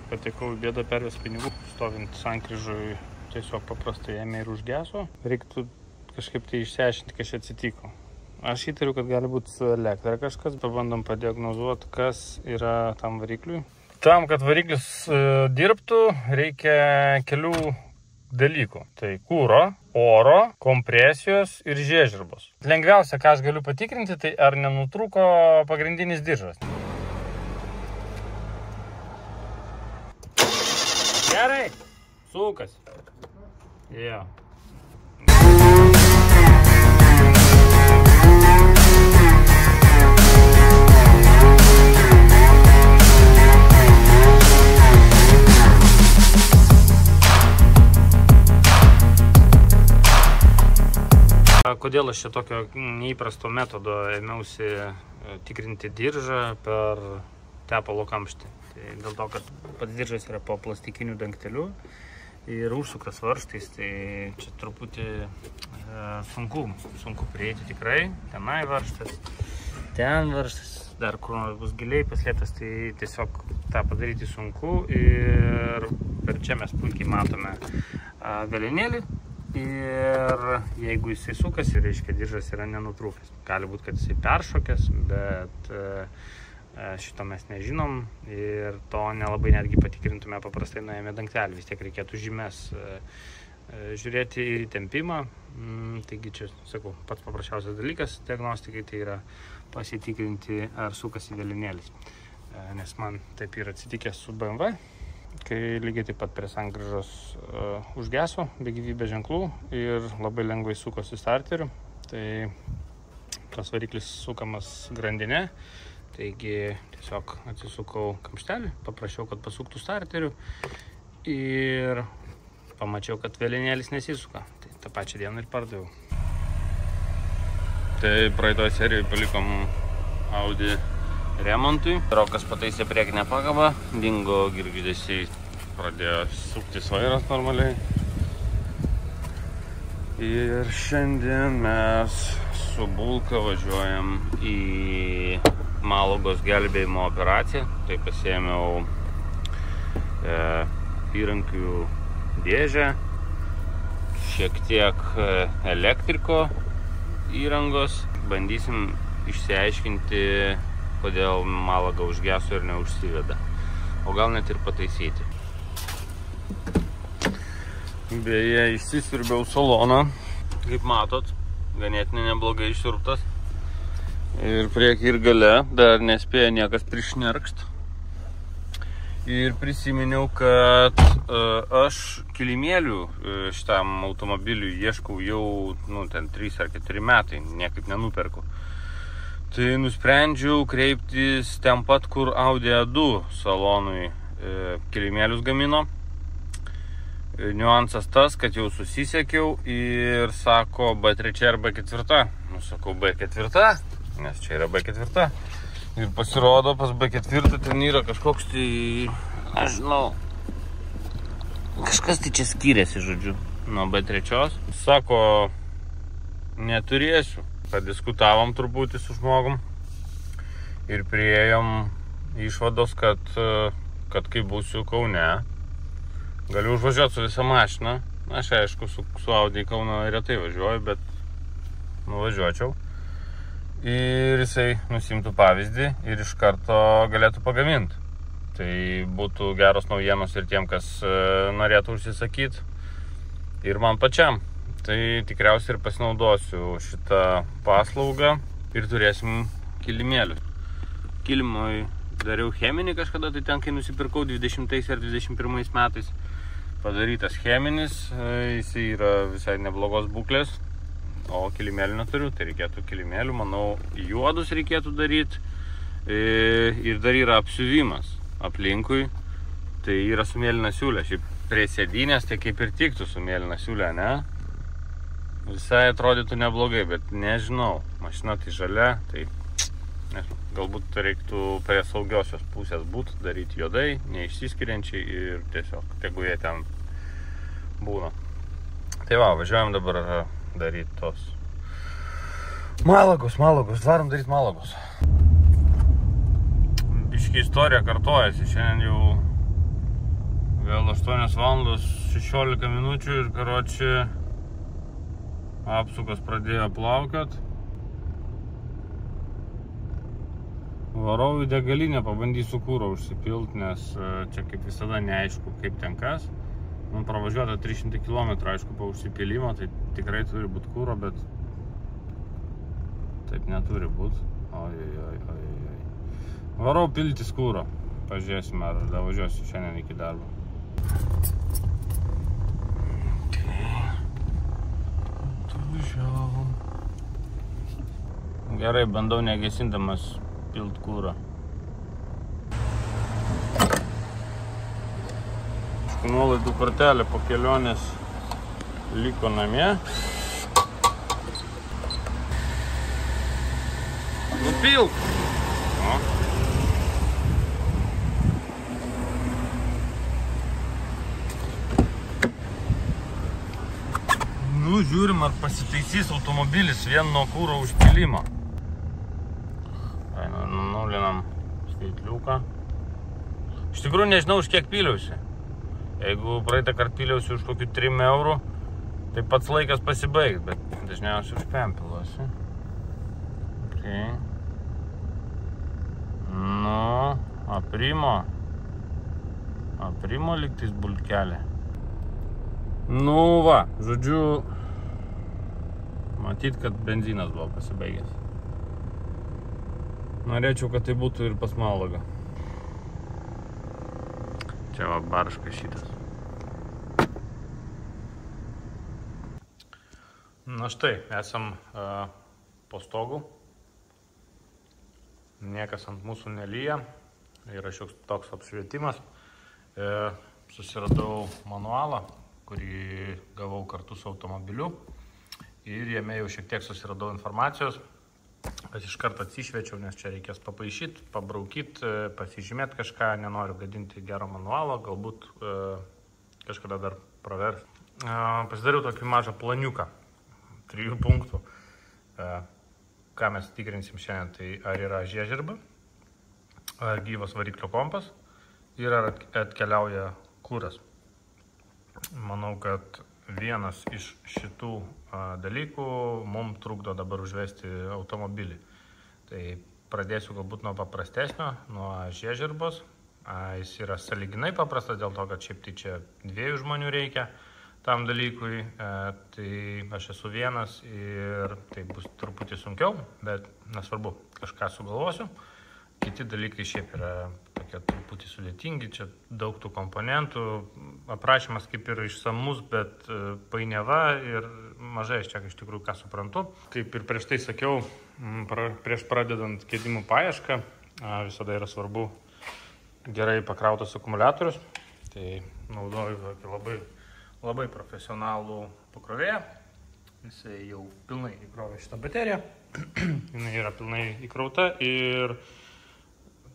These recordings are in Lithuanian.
patekau į bėdą pervės pinigų, stovint sankryžui tiesiog paprastai ėmė ir užgeso. Reiktų kažkaip tai išsiaiškinti, kas čia atsitiko. Aš įtariu, kad gali būti su elektra kažkas. Pabandom padiagnozuoti, kas yra tam varikliui. Tam, kad variklis dirbtų, reikia kelių dalykų. Tai kuro, oro, kompresijos ir žiežirbos. Lengviausia, ką aš galiu patikrinti, tai ar nenutrūko pagrindinis diržas. Gerai, sukas. Jo. Kodėl aš čia tokio neįprasto metodo ėmiausi tikrinti diržą per tepalo kamštį? Tai dėl to, kad pats diržas yra po plastikiniu dangteliu ir užsuktas varžtais, tai čia truputį sunku prieiti tikrai. Tenai varžtas, ten varžtas, dar kur nors bus giliai paslėptas, tai tiesiog tą padaryti sunku. Ir per čia mes puikiai matome galinėlį. Ir jeigu jisai sukasi, reiškia diržas yra nenutrūkęs. Gali būti, kad jisai peršokęs, bet šito mes nežinom ir to nelabai netgi patikrintume paprastai nuėjame dangtelį. Vis tiek reikėtų žymės žiūrėti į tempimą. Taigi čia, sakau, pats paprasčiausias dalykas diagnostikai tai yra pasitikrinti, ar sukasi galinėlis. Nes man taip yra atsitikęs su BMW. Kai lygiai taip pat prie sankryžos užgeso be gyvybės ženklų ir labai lengvai sukosi starteriu. Tai tas variklis sukamas grandinė, taigi tiesiog atsisukau kamštelį, paprašiau, kad pasuktų starteriu ir pamačiau, kad vėlinėlis nesisuka. Tai tą pačią dieną ir pardaviau. Tai praeitoje serijoje palikom Audi remontui. Rokas pataisė priekinę pakabą, dingo girgždesiai, pradėjo suktis vairas normaliai. Ir šiandien mes su Bulka važiuojam į Malagos gelbėjimo operaciją. Tai pasiėmiau įrankių dėžę, šiek tiek elektriko įrangos. Bandysim išsiaiškinti, kodėl Malaga užgeso ir neužsiveda. O gal net ir pataisyti. Beje, išsisiurbiau saloną. Kaip matot, ganėtinai neblogai išsiurbtas. Ir priekį ir gale dar nespėjo niekas prišnerkšt. Ir prisiminiau, kad aš kilimėlių šitam automobiliui ieškau jau 3 ar 4 metai, niekaip nenuperku. Tai nusprendžiau kreiptis ten pat, kur Audi A2 salonui kilimėlius gamino. Niuansas tas, kad jau susisiekiau ir sako B3 ar B4. Sakau B4, nes čia yra B4. Ir pasirodo, pas B4 ten yra kažkoks tai, nežinau, kažkas tai čia skiriasi, žodžiu, nuo B3. Sako, neturėsiu. Padiskutavom truputį su žmogum ir priėjom išvados, kad kai būsiu Kaune, galiu užvažiuoti su visą mašiną. Aš aišku, su Audi į Kauną retai važiuoju, bet nuvažiuočiau. Ir jisai nusimtų pavyzdį ir iš karto galėtų pagaminti. Tai būtų geros naujienos ir tiem, kas norėtų užsisakyti, ir man pačiam. Tai tikriausiai ir pasinaudosiu šitą paslaugą ir turėsim kilimėlius. Kilimui dariau cheminį kažkada, tai ten, kai nusipirkau 20 ar 21 metais. Padarytas cheminis, jis yra visai neblogos būklės, o kilimėlių neturiu, tai reikėtų kilimėlių, manau, juodus reikėtų daryti. Ir dar yra apsiuvimas aplinkui, tai yra su mėlyna siūlė. Šiaip prie sėdynės tai kaip ir tiktų su mėlyna siūlė, ne? Visai atrodytų neblogai, bet nežinau, mašina tai žalia, tai nežinau, galbūt reiktų prie saugiosios pusės būti, daryti juodai, neišsiskiriančiai ir tiesiog, tegu jie ten būna. Tai va, važiuojam dabar daryti tos Malagos, varom daryti Malagos. Biški istorija kartojasi, šiandien jau Vėl 8 valandos 16 minučių ir karočiui apsukas pradėjo plaukiot. Varau į degalinę, pabandysiu kūro užsipilt, nes čia kaip visada neaišku kaip ten kas. Man pravažiuota 300 km, aišku, po užsipilimo, tai tikrai turi būti kūro, bet taip neturi būti. Oi. Varau piltis kūro. Pažiūrėsime, ar davažiuosiu šiandien iki darbo. Važiavom. Gerai, bandau negesindamas pilt kūrą. Nuolaidų kortelė po kelionės liko namie. Nupilk! Nu, žiūrim, ar pasitaisys automobilis vien nuo kūro užpilimo. Nulinam skaitliuką. Iš tikrųjų nežinau, už kiek piliausi. Jeigu praeitą kartą piliausi už kokių 3 eurų, tai pats laikas pasibaigt, bet dažniausiai už 5 piluosi. Okay. Nu, aprimo lygtais bulkelė. Nu va, žodžiu, matyt, kad benzinas buvo pasibaigęs. Norėčiau, kad tai būtų ir pas Malagą. Čia va barškas šitas. Na štai, esam po stogu. Niekas ant mūsų nelyja. Yra šioks toks apšvietimas. Susiradau manualą, kurį gavau kartu su automobiliu. Ir jame jau šiek tiek susiradau informacijos. Aš iš karto atsišviečiau, nes čia reikės papaišyti, pabraukyti, pasižymėti kažką, nenoriu gadinti gero manualo, galbūt kažkada dar pravers. Pasidariau tokį mažą planiuką, 3 punktų. Ką mes tikrinsim šiandien, tai ar yra žiežirba, ar gyvas variklio kompas ir ar atkeliauja kūras. Manau, kad vienas iš šitų dalykų mums trukdo dabar užvesti automobilį. Tai pradėsiu galbūt nuo paprastesnio, nuo žiežirbos. Jis yra sąlyginai paprastas dėl to, kad šiaip tai čia 2 žmonių reikia tam dalykui. Tai aš esu vienas ir tai bus truputį sunkiau, bet nesvarbu, kažką sugalvosiu. Kiti dalykai šiaip yra tokie truputį sudėtingi, čia daug tų komponentų, aprašymas kaip ir išsamus, bet painiava ir mažai aš čia iš tikrųjų ką suprantu. Kaip ir prieš tai sakiau, prieš pradedant gedimų paiešką, visada yra svarbu gerai pakrautas akumuliatorius. Tai naudoju tokį labai profesionalų pakrovėją. Jisai jau pilnai įkrovė šitą bateriją. Jinai yra pilnai įkrauta ir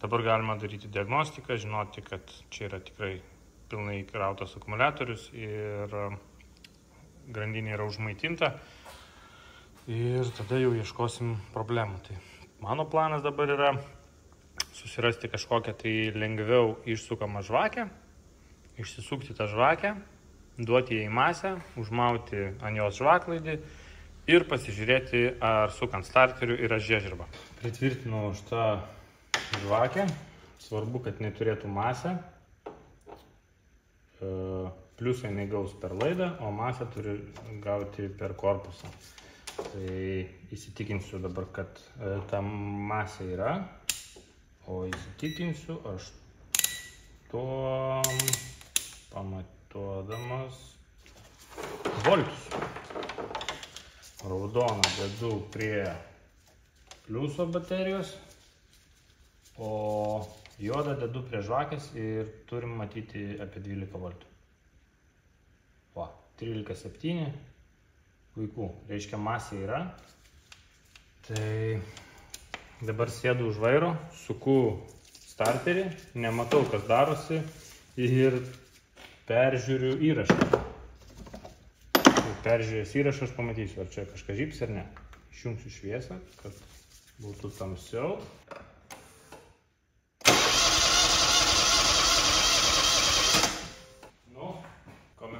dabar galima daryti diagnostiką, žinoti, kad čia yra tikrai pilnai įkrautas akumuliatorius ir grandinė yra užmaitinta. Ir tada jau ieškosim problemų. Tai mano planas dabar yra susirasti kažkokią tai lengviau išsukamą žvakę, išsisukti tą žvakę, duoti jai masę, užmauti ant jos žvaklaidį ir pasižiūrėti, ar sukant starterių yra žiežirba. Pritvirtinau šitą žvakę, svarbu, kad neturėtų masę, pliusą jinai gaus per laidą, o masę turi gauti per korpusą. Tai įsitikinsiu dabar, kad ta masė yra, o įsitikinsiu aš tuom pamatuodamas voltus. Raudoną dedu prie pliuso baterijos, o juodą dedu prie žvakės ir turim matyti apie 12 voltų. Va, 13,7. Puiku, reiškia masė yra. Tai dabar sėdu už vairo, suku starterį, nematau, kas darosi ir peržiūriu įrašą. Peržiūrėjęs įrašą aš pamatysiu, ar čia kažkas žyps ar ne. Išjungsiu šviesą, kad būtų tamsiau.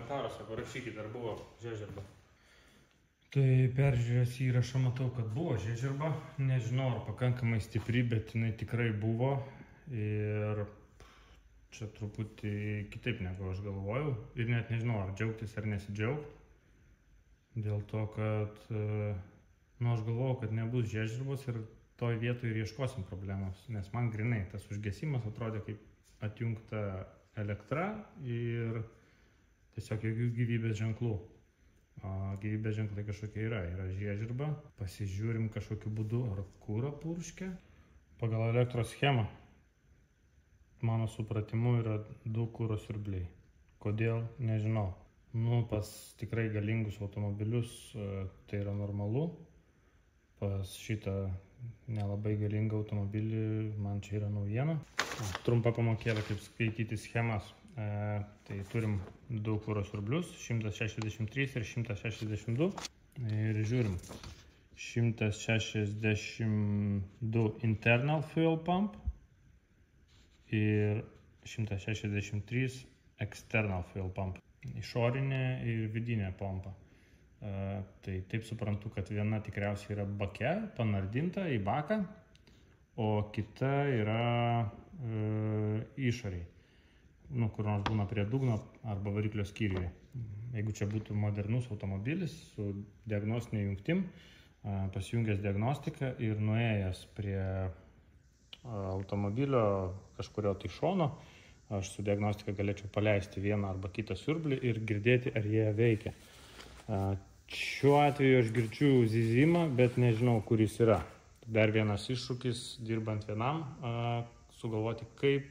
komentaruose parašykite, ar buvo žiežirba. Tai peržiūrėjęs įrašą matau, kad buvo žiežirba. Nežinau, ar pakankamai stipri, bet jinai tikrai buvo. Ir čia truputį kitaip negu aš galvojau. Ir net nežinau, ar džiaugtis ar nesidžiaugti. Dėl to, kad aš galvojau, kad nebus žiežirbos ir toj vietoj ir ieškosim problemos. Nes man grinai tas užgesimas atrodė kaip atjungta elektra ir tiesiog jokių gyvybės ženklų. Gyvybės ženklai kažkokie yra žiežirba. Pasižiūrim kažkokiu būdu, ar kūrą purškia. Pagal elektros schemą, mano supratimu, yra 2 kūro siurbliai. Kodėl? Nežinau. Pas tikrai galingus automobilius tai yra normalu. Pas šitą nelabai galingą automobilį man čia yra naujiena. Trumpa pamokėlė, kaip skaityti schemas. Tai turim 2 kūro siurblius, 163 ir 162. Ir žiūrim. 162 internal fuel pump ir 163 external fuel pump. Išorinė ir vidinė pompa. Tai taip suprantu, kad viena tikriausiai yra bake, panardinta į baką, o kita yra išoriai. Kur nors būna prie dugno arba variklio skyriuje. Jeigu čia būtų modernus automobilis su diagnostinė jungtim, pasijungęs diagnostiką ir nuėjęs prie automobilio kažkurio tai šono, aš su diagnostika galėčiau paleisti vieną arba kitą siurblį ir girdėti, ar jie veikia. Šiuo atveju aš girdžiu zyzimą, bet nežinau, kur jis yra. Dar vienas iššūkis, dirbant vienam, sugalvoti, kaip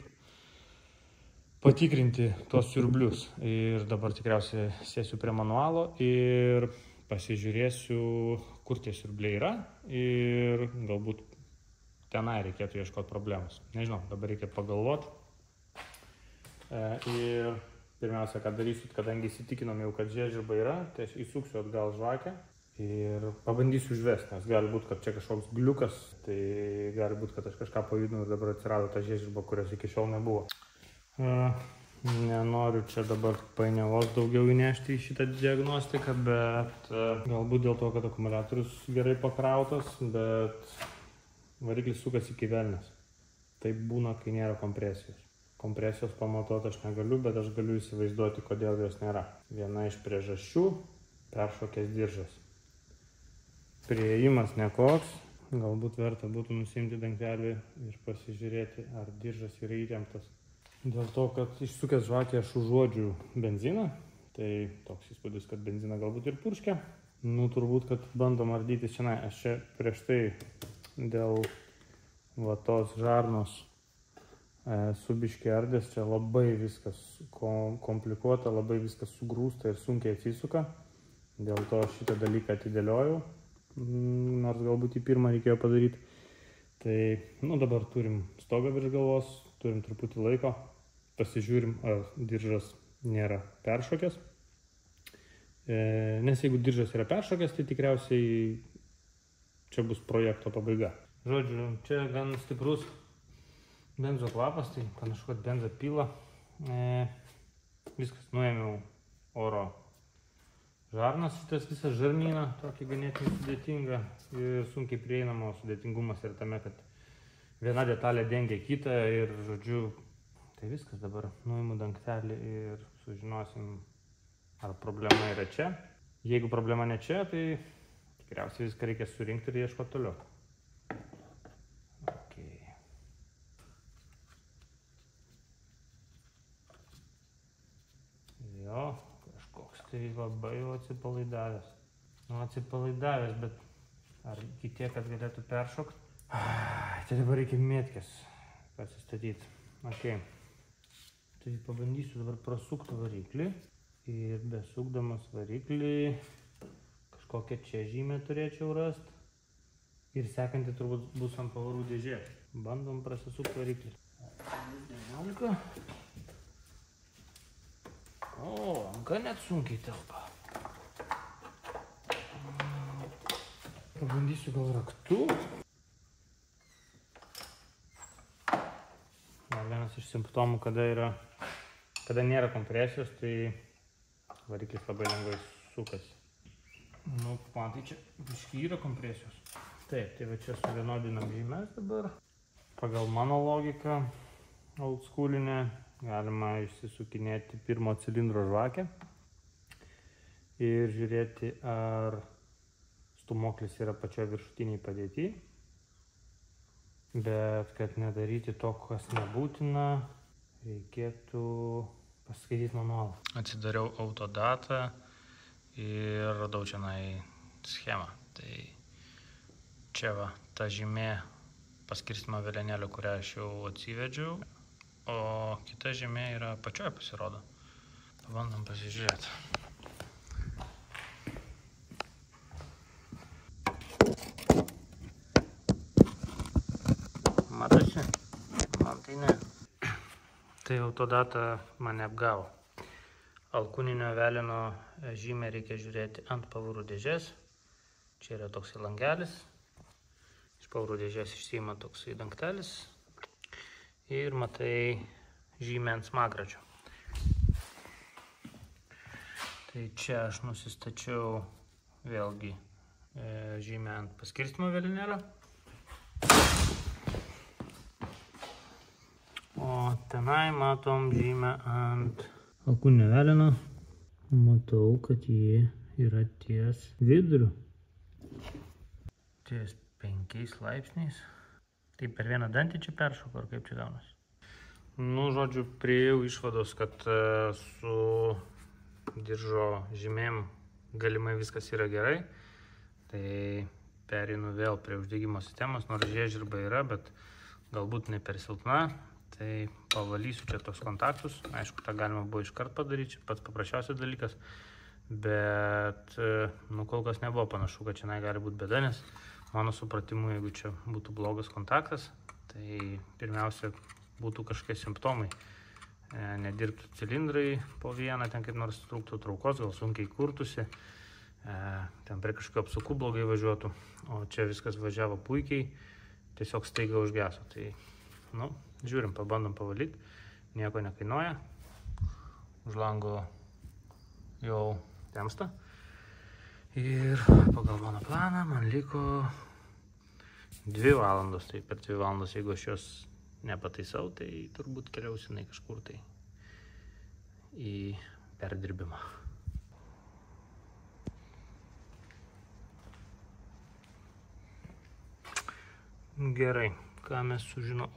patikrinti tuos siurblius. Ir dabar tikriausiai sėsiu prie manualo ir pasižiūrėsiu, kur tie siurbliai yra ir galbūt tenai reikėtų ieškoti problemos. Nežinau, dabar reikia pagalvoti. Ir pirmiausia, ką darysiu, kadangi įsitikinom jau, kad žiežirba yra, tai aš įsuksiu atgal žvakę ir pabandysiu užvesti, nes gali būti, kad čia kažkoks gliukas, tai gali būti, kad aš kažką pajudinu ir dabar atsirado ta žiežirba, kurios iki šiol nebuvo. Nenoriu čia dabar painiavos daugiau įnešti į šitą diagnostiką, bet galbūt dėl to, kad akumuliatorius gerai pakrautas, bet variklis sukasi iki velnės. Taip būna, kai nėra kompresijos. Kompresijos pamatuoti aš negaliu, bet aš galiu įsivaizduoti, kodėl jos nėra. Viena iš priežasčių – peršokęs diržas. Priėjimas nekoks, galbūt verta būtų nusimti dangtelį ir pasižiūrėti, ar diržas yra įtemptas. Dėl to, kad išsukęs žvakę aš užuodžiu benziną, tai toks įspūdis, kad benziną galbūt ir purškia. Turbūt, kad bandom ardytis čia. Aš čia prieš tai dėl tos žarnos subiškai ardės, čia labai viskas komplikuota, labai viskas sugrūsta ir sunkiai atsisuka. Dėl to šitą dalyką atidėliojau, nors galbūt į pirmą reikėjo padaryti. Tai, dabar turim stogą virš galvos, turim truputį laiko. Pasižiūrim, ar diržas nėra peršokęs. Nes jeigu diržas yra peršokęs, tai tikriausiai čia bus projekto pabaiga. Žodžiu, čia gan stiprus benzo kvapas, tai panašu, kad benzą pila. Viskas, nuėmiau oro žarnas, šitas visas žarnyną, tokį ganėtinai sudėtingą ir sunkiai prieinamo. Sudėtingumas yra tame, kad viena detalė dengia kitą ir, žodžiu, tai viskas, dabar nuimu dangtelį ir sužinosim, ar problema yra čia. Jeigu problema ne čia, tai tikriausiai viską reikia surinkti ir ieškoti toliau. Jo, kažkoks tai labai atsipalaidavęs. Atsipalaidavęs, bet ar iki tiek, kad galėtų peršokti? Tai dabar reikia mėtkės pasistatyti. Tai pabandysiu dabar prasukti variklį ir besukdamas variklį kažkokią čia žymę turėčiau rasti ir sekanti turbūt bus ant pavarų dėžė. Bandom prasisukti variklį. 19. Ranka net sunkiai telpa. Pabandysiu gal raktu. Vienas iš simptomų, kada nėra kompresijos, tai variklis labai lengvai sukasi. Nu, matai, čia biškai yra kompresijos. Taip, tai va čia suvienodinam žymes dabar. Pagal mano logiką, oldschoolinę, galima išsisukinėti pirmo cilindro žvakę ir žiūrėti, ar stūmoklis yra pačioje viršutiniai padėti. Bet kad nedaryti to, kas nebūtina, reikėtų paskaityti manualą. Atsidariau autodatą ir radau čia schemą. Tai čia va, ta žymė paskirstymo velenėlio, kurią aš jau atsivedžiau, o kita žymė yra pačioje pasirodo. Pabandom pasižiūrėti. Matosi? Man tai ne. Tai autodata mane apgavo. Alkūninio veleno žymę reikia žiūrėti ant pavarų dėžės. Čia yra toksai langelis. Iš pavarų dėžės išsiima toksai dangtelis. Ir matai žymę ant smagračio. Tai čia aš nusistačiau vėlgi žymę ant paskirstymo velenėlio. O tenai matom žymę ant alkūninio veleno. Matau, kad ji yra ties viduriu. Ties 5 laipsniais. Tai per vieną dantį čia peršoko, ar kaip čia gaunasi? Nu, žodžiu, priėjau išvados, kad su diržo žymėm galimai viskas yra gerai. Tai pereinu vėl prie uždegimo sistemos, nors žiežirba yra, bet galbūt ne per silpna. Tai pavalysiu čia tos kontaktus. Aišku, tą galima buvo iškart padaryti, čia pats paprasčiausias dalykas. Bet, nu, kol kas nebuvo panašu, kad čia gali būti bėda, nes mano supratimu, jeigu čia būtų blogas kontaktas, tai pirmiausia būtų kažkokie simptomai. Nedirbtų cilindrai po vieną, ten kaip nors trūktų traukos, gal sunkiai kurtųsi, ten prie kažkokio apsukų blogai važiuotų, o čia viskas važiavo puikiai, tiesiog staiga užgeso. Tai, nu, žiūrim, pabandom pavalyti, nieko nekainuoja, už lango jau temsta. Ir pagal mano planą man liko 2 valandos, tai per 2 valandos, jeigu aš jos nepataisau, tai turbūt keliausinai kažkur tai į perdirbimą. Gerai, ką mes sužinom?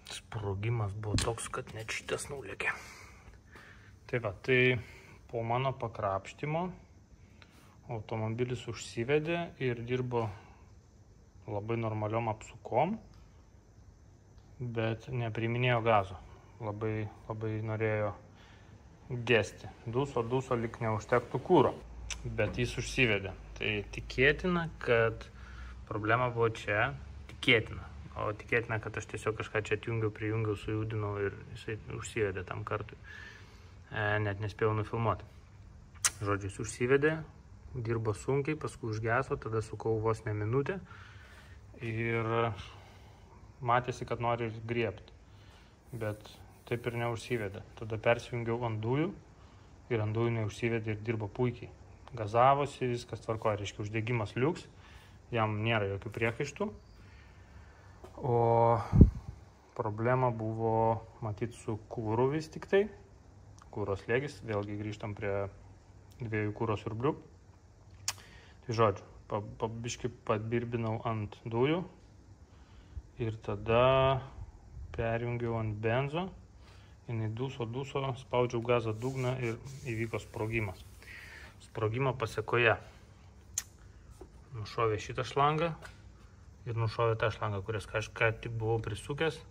Sprogimas buvo toks, kad net šitas nulėkė. Tai va, tai po mano pakrapštimo automobilis užsivedė ir dirbo labai normaliom apsukom, bet nepriiminėjo gazo. Labai norėjo gesti. Duso, lyg neužtektų kuro, bet jis užsivedė. Tai tikėtina, kad problema buvo čia, tikėtina. O tikėtina, kad aš tiesiog kažką čia atjungiau, prijungiau, sujudinau ir jisai užsivedė tam kartui. Net nespėjau nufilmuoti. Žodžiu, jis užsivedė, dirbo sunkiai, paskui užgeso, tada sukau vos ne minutę ir matėsi, kad nori griebti, bet taip ir neužsivedė. Tada persijungiau ant dujų ir ant dujų neužsivedė ir dirbo puikiai. Gazavosi, viskas tvarkoja, reiškia uždegimas liuks, jam nėra jokių priekaištų. O problema buvo matyti su kūru vis tik tai. Kūros slėgis, vėlgi grįžtam prie 2 kūro siurblių. Tai žodžiu, pabiškai pabirbinau ant dujų ir tada perjungiau ant benzo. Jinai duso, spaudžiau gazo dugną ir įvyko sprogimas. Sprogimo pasekoje nušovė šitą šlangą ir nušovė tą šlangą, kurias kažką tik buvau prisukęs.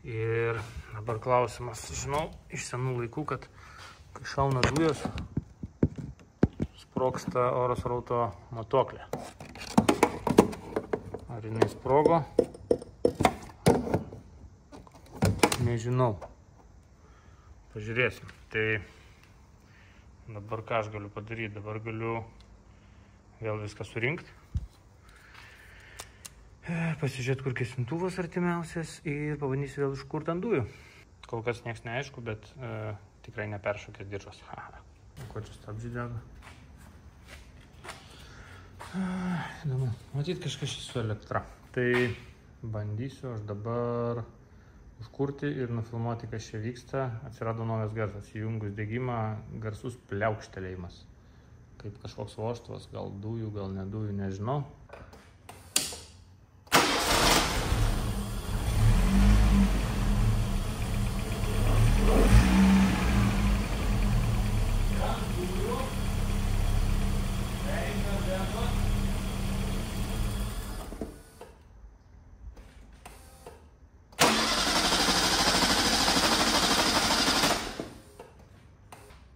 Ir dabar klausimas, žinau iš senų laikų, kad kai šauna dujos, sprogsta oro srauto matuoklė. Ar jinai sprogo? Nežinau. Pažiūrėsim. Tai dabar ką aš galiu padaryti? Dabar galiu vėl viską surinkti. Pasižiūrėti, kur gesintuvas artimiausias ir pabandysiu vėl iškurti ant dujų. kol kas nieks neaišku, bet tikrai neperšokęs diržas. Ko čia stabdžiai dega? Įdomu. Matyt, kažkas šis su elektra. Tai bandysiu aš dabar užkurti ir nufilmuoti, kas čia vyksta. Atsirado naujas garsas. Įjungus degimą, garsus pliaukštelėjimas. Kaip kažkoks vožtuvas, gal dujų, gal ne dujų, nežinau.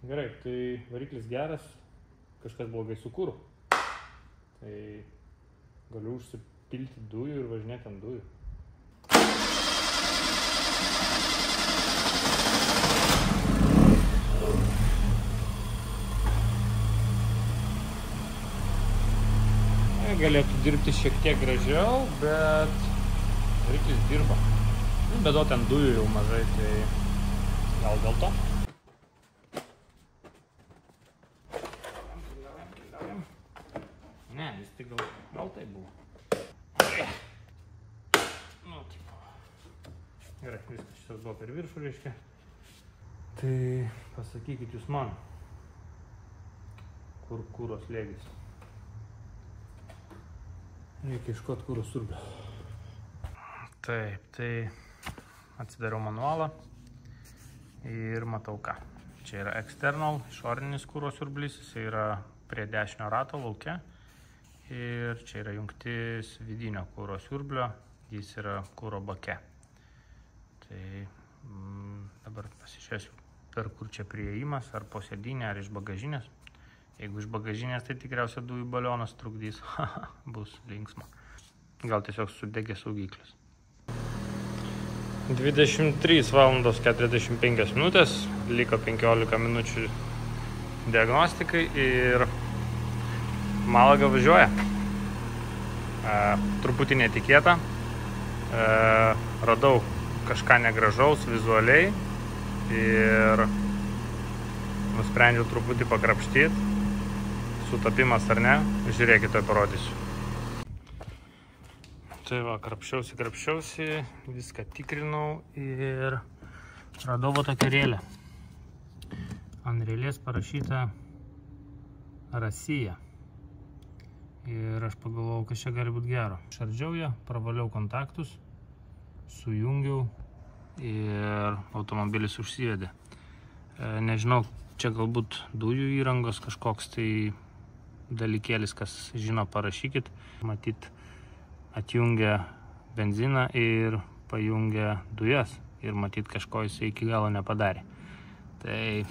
Gerai, tai variklis geras. Kažkas blogai su kuru. Tai galiu užsipilti dujų ir važinėti ant dujų. Galėtų dirbti šiek tiek gražiau, bet variklis dirba. Bet ten dujų jau mažai, tai gal dėl to. Ne, vis tik gal tai buvo. Nu, tipo. Gerai, viskas šitas buvo per viršų, reiškia. Tai pasakykit jūs man, kur kuro slėgis. Reikia iškoti kuro siurblio. Taip, tai atsidariau manualą ir matau ką. Čia yra external, išorinis kuro siurblys, jis yra prie dešinio rato lauke. Ir čia yra jungtis vidinio kuro siurblio, jis yra kuro bake. Tai dabar pasižiūrėsiu, per kur čia priėjimas, ar po sėdynę, ar iš bagažinės. Jeigu iš bagažinės, tai tikriausiai dujų balionas trukdys, bus linksma. Gal tiesiog sudegė saugiklis. 23 valandos 45 minutės, liko 15 minučių diagnostikai ir Malaga važiuoja. Truputį netikėta. Radau kažką negražaus vizualiai ir nusprendžiau truputį pakrapštyti. Sutapimas ar ne, žiūrėkit, to parodysiu. Tai va, krapščiausi, viską tikrinau ir radau tokią rėlę. Ant rėlės parašyta Rasija. Ir aš pagalvojau, kas čia gali būti gero. Šardžiau ją, pravaliau kontaktus, sujungiau ir automobilis užsivedė. Nežinau, čia galbūt dujų įrangos kažkoks tai dalykėlis, kas žino, parašykit. Matyt, atjungia benziną ir pajungia dujas. Ir matyt, kažko jisai iki galo nepadarė. Tai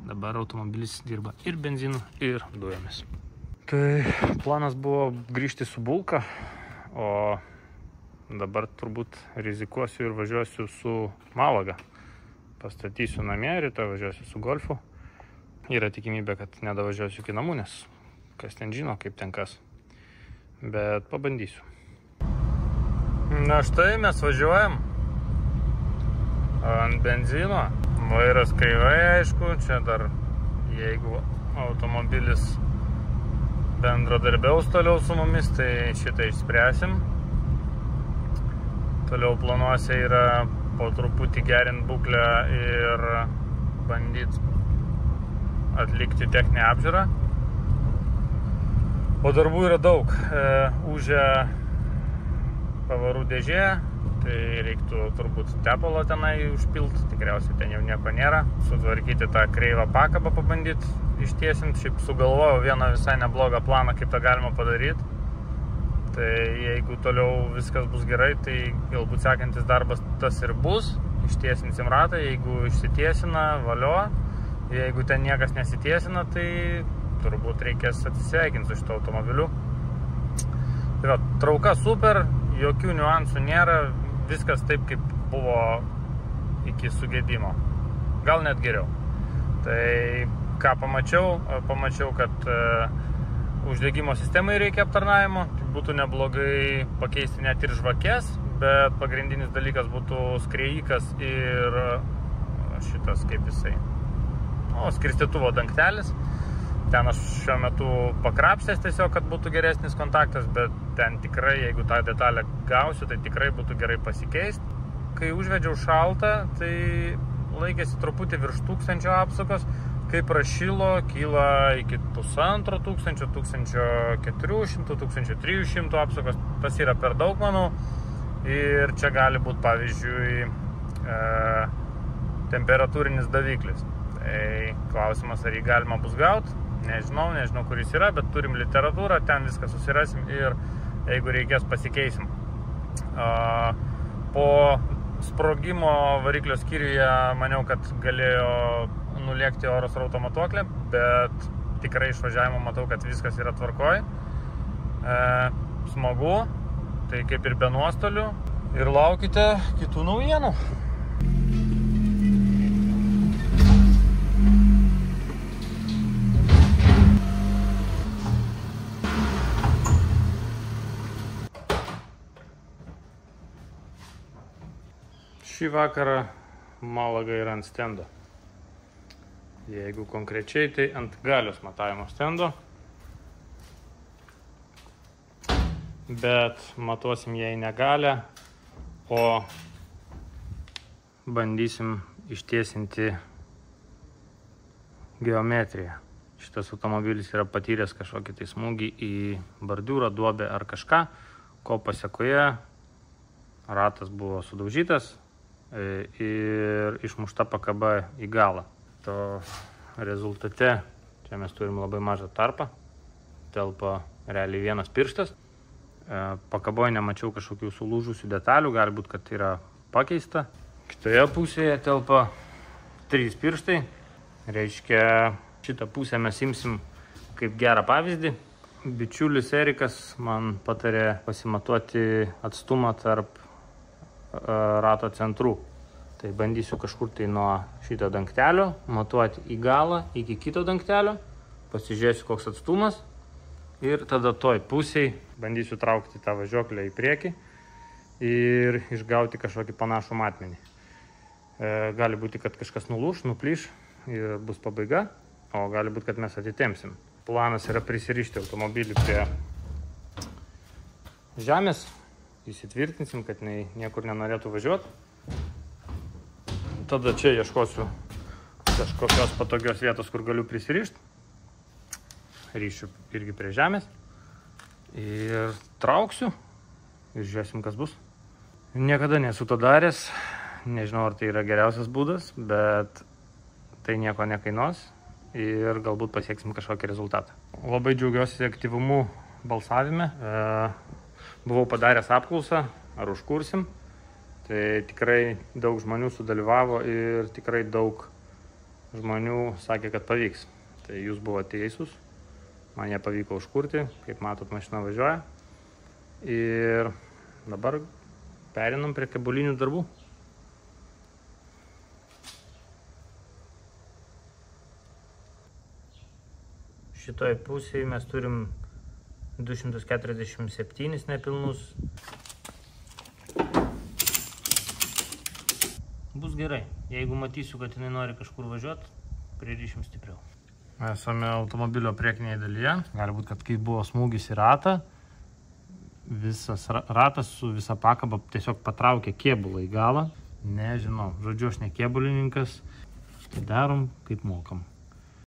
dabar automobilis dirba ir benzinu, ir dujomis. Tai planas buvo grįžti su Bulka, o dabar turbūt rizikuosiu ir važiuosiu su Malaga. Pastatysiu namie, rytoj važiuosiu su Golfu. Yra tikimybė, kad nedavažiuosiu iki namų, nes kas ten žino, kaip ten kas. Bet pabandysiu. Na štai, mes važiuojam ant benzino. Vairas kaivai, aišku, čia dar jeigu automobilis bendradarbiaus toliau su mumis, tai šitą išspręsim. Toliau planuose yra po truputį gerinti būklę ir bandyti atlikti techninę apžiūrą. O darbų yra daug. Ūžia pavarų dėžė, tai reiktų turbūt tepalo tenai užpilti, tikriausiai ten jau nieko nėra. Sutvarkyti tą kreivą pakabą, pabandyti ištiesinti. Šiaip sugalvojau vieną visai neblogą planą, kaip tą galima padaryti. Tai jeigu toliau viskas bus gerai, tai galbūt sekantis darbas tas ir bus. Ištiesinsim ratą, jeigu išsitiesina, valio. Jeigu ten niekas nesitiesina, tai turbūt reikės atsisveikinti su šito automobiliu. Tai va, trauka super, jokių niuansų nėra, viskas taip, kaip buvo iki sugedimo. Gal net geriau. Tai ką pamačiau? Pamačiau, kad uždegimo sistemai reikia aptarnavimo. Tai būtų neblogai pakeisti net ir žvakes, bet pagrindinis dalykas būtų skrėjikas ir šitas, kaip jisai, skirstytuvo dangtelis. Ten aš šiuo metu pakrapštęs tiesiog, kad būtų geresnis kontaktas, bet ten tikrai, jeigu tą detalę gausiu, tai tikrai būtų gerai pasikeisti. Kai užvedžiau šaltą, tai laikėsi truputį virš 1000 apsukos. Kai prašilo, kyla iki 1500, 1400, 1300 apsukos. Tas yra per daug, manau. Ir čia gali būti, pavyzdžiui, temperatūrinis daviklis. Tai klausimas, ar jį galima bus gauti. Nežinau, kur jis yra, bet turim literatūrą, ten viską susirasim ir jeigu reikės, pasikeisim. Po sprogimo variklio skyriuje maniau, kad galėjo nulėkti oro srauto matuoklė, bet tikrai išvažiavimo matau, kad viskas yra tvarkoj. Smagu, tai kaip ir be nuostolių. Ir laukite kitų naujienų. Šį vakarą Malaga yra ant stendo. Jeigu konkrečiai, tai ant galios matavimo stendo. Bet matuosim jei ne galę, o bandysim ištiesinti geometriją. Šitas automobilis yra patyręs kažkokį tai smūgį į bordiūrą, duobę ar kažką, ko pasekoje ratas buvo sudaužytas ir išmušta pakaba į galą. To rezultate čia mes turim labai mažą tarpą, telpa realiai vienas pirštas. Pakaboje nemačiau kažkokių sulūžusių detalių, gali būti, kad yra pakeista. Kitoje pusėje telpa 3 pirštai, reiškia šitą pusę mes imsim kaip gerą pavyzdį. Bičiulis Erikas man patarė pasimatuoti atstumą tarp rato centrų. Tai bandysiu kažkur tai nuo šito dangtelio matuoti į galą iki kito dangtelio, pasižiūrėsiu koks atstumas ir tada toj pusiai bandysiu traukti tą važiuoklę į priekį ir išgauti kažkokį panašų matmenį. Gali būti, kad kažkas nulūš, nuplyš ir bus pabaiga, o gali būti, kad mes atitempsim. Planas yra prisirišti automobilį prie žemės. Įsitvirtinsim, kad niekur nenorėtų važiuoti. Tada čia ieškosiu kažkokios patogios vietos, kur galiu prisirišti. Ryšiu irgi prie žemės. Ir trauksiu. Ir žiūrėsim, kas bus. Niekada nesu to daręs. Nežinau, ar tai yra geriausias būdas, bet tai nieko nekainuos. Ir galbūt pasieksim kažkokį rezultatą. Labai džiaugiuosi aktyvumu balsavime. Buvau padaręs apklausą, ar užkursim. Tai tikrai daug žmonių sudalyvavo ir tikrai daug žmonių sakė, kad pavyks. Tai jūs buvote teisūs. Man ją pavyko užkurti, kaip matot, mašina važiuoja. Ir dabar perinam prie kabulinių darbų. Šitoje pusėje mes turim 247 nepilnus. Bus gerai. Jeigu matysiu, kad jinai nori kažkur važiuoti, pririšim stipriau. Esame automobilio priekinėje dalyje. Gali būti, kad kai buvo smūgis į ratą, visas ratas su visa pakaba tiesiog patraukė kėbulą į galą. Nežinau, žodžiu, aš ne kėbulininkas. Tai darom, kaip mokam.